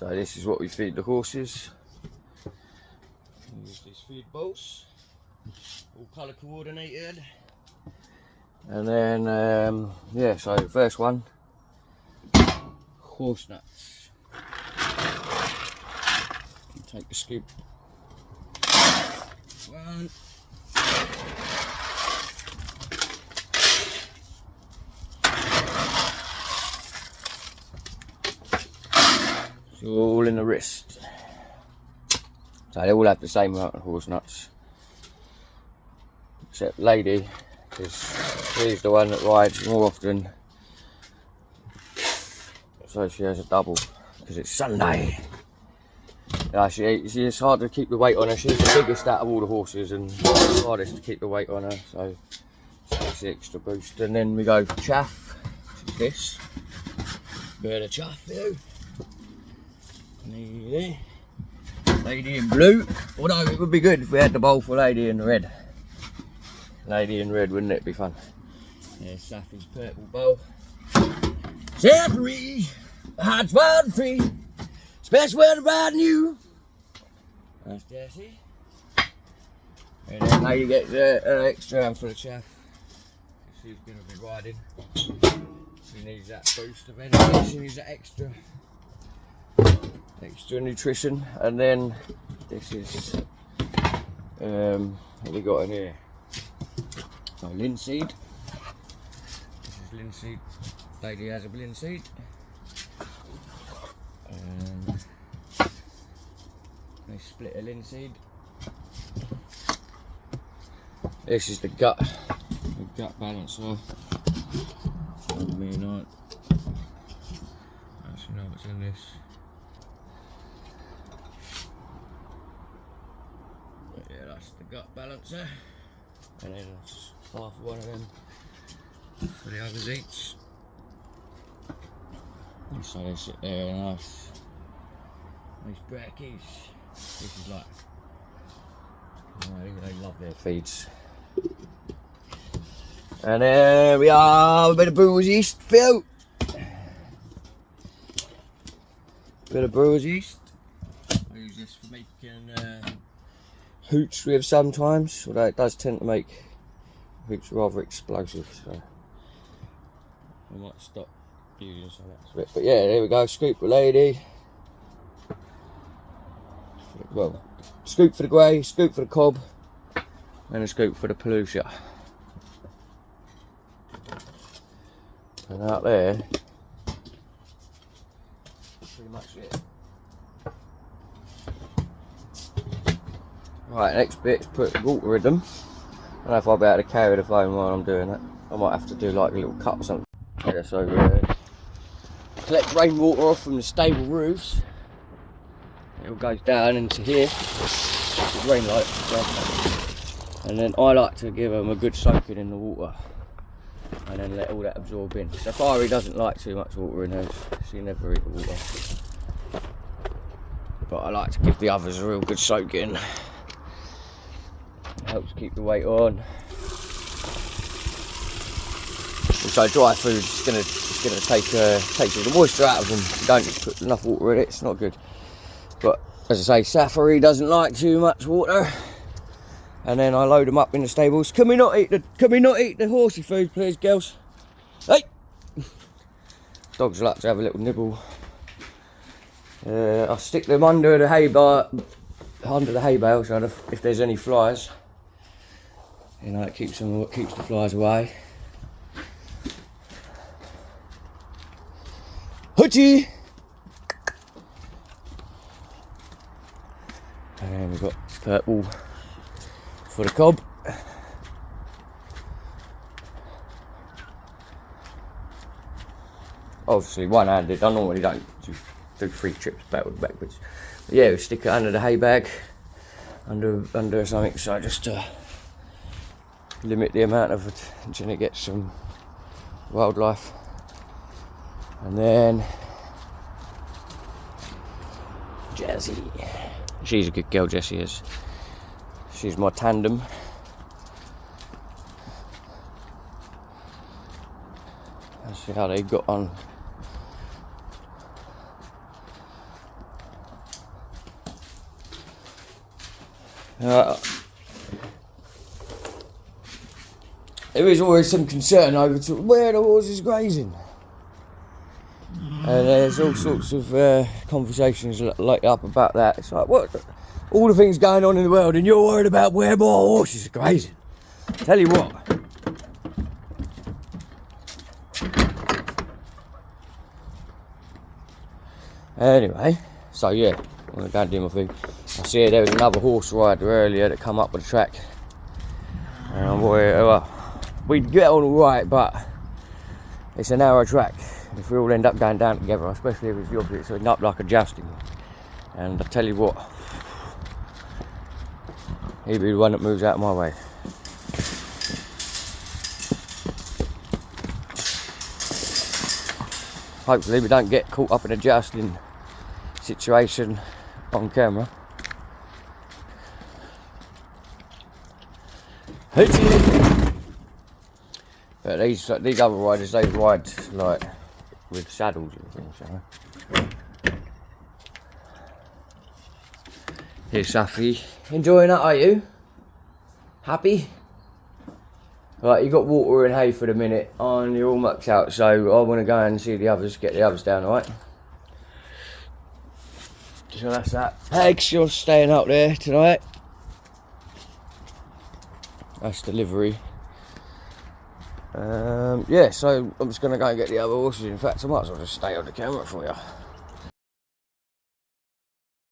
So this is what we feed the horses. Use these feed bowls, all colour coordinated. And then, yeah, so first one, horse nuts. Take a scoop. One. It's all in the wrist. So they all have the same amount of horse nuts. Except Lady, because she's the one that rides more often. So she has a double, because it's Sunday. Yeah, it's hard to keep the weight on her. She's the biggest out of all the horses and the hardest to keep the weight on her. So it's the extra boost. And then we go for chaff, which is this. Bit of chaff, though. Lady in blue. Although it would be good if we had the bowl for Lady in red. Lady in red, wouldn't it be fun? There's Saffy's purple bowl. Saffy, heart's wild and free. Best way to ride you. That's Jessie. And then Lady gets an extra handful of chaff. She's going to be riding. She needs that boost of energy. She needs that extra nutrition. And then this is what we got in here. So linseed. This is linseed. Lady has a linseed. They split a linseed. This is the gut balancer. Actually, know what's in this. But yeah, that's the gut balancer. And then it's half one of them for the others each. So they sit there nice brackies. This is like, they love their feeds. And there we are, a bit of brewer's yeast, Phil. Bit of brewer's yeast. I use this for making hooch with sometimes, although it does tend to make hooch rather explosive, so I might stop using some of that. But yeah, there we go, scoop for Lady. Well, scoop for the grey, scoop for the cob, and a scoop for the Pelusia. And out there, pretty much it. Right, next bit is put water in them. I don't know if I'll be able to carry the phone while I'm doing it. I might have to do like a little cup or something. Yeah, so collect rainwater off from the stable roofs. It all goes down into here, rain light stuff. And then I like to give them a good soaking in the water and then let all that absorb in. Safari doesn't like too much water in hers, she never eats the water. But I like to give the others a real good soaking. It helps keep the weight on. Also dry food is gonna take all the moisture out of them. If you don't put enough water in it, it's not good. But as I say, Safari doesn't like too much water. And then I load them up in the stables. Can we not eat the horsey food, please, girls? Hey! Dogs like to have a little nibble. I stick them under the hay bale, so if there's any flies, you know, it keeps the flies away. Hoochie! And then we've got purple for the cob. Obviously one-handed, I normally don't do 3 trips backwards. But yeah, we stick it under the hay bag, under something, so just to limit the amount of attention it gets from wildlife. And then Jessie. She's a good girl, Jessie is. She's my tandem. Let's see how they got on. there is always some concern over to where the horse is grazing. And there's all sorts of conversations like up about that. It's like, what? All the things going on in the world, and you're worried about where my horses are grazing. Tell you what. Anyway, so yeah, I'm going to go and do my thing. I see there was another horse rider earlier that come up with the track. And we'd get on alright, but it's a narrow track. If we all end up going down together, especially if it's the opposite, so it's not like adjusting. And I tell you what, he'd be the one that moves out of my way. Hopefully we don't get caught up in a adjusting situation on camera. But these other riders, they ride like with saddles and things, so. Here's Safi. Enjoying that, are you? Happy? Right, you got water and hay for the minute, and you're all mucked out, so I want to go and see the others, get the others down, alright? So that's that. Eggs, you're staying up there tonight. That's delivery. Yeah, so I'm just going to go and get the other horses. In fact, I might as well just stay on the camera for you.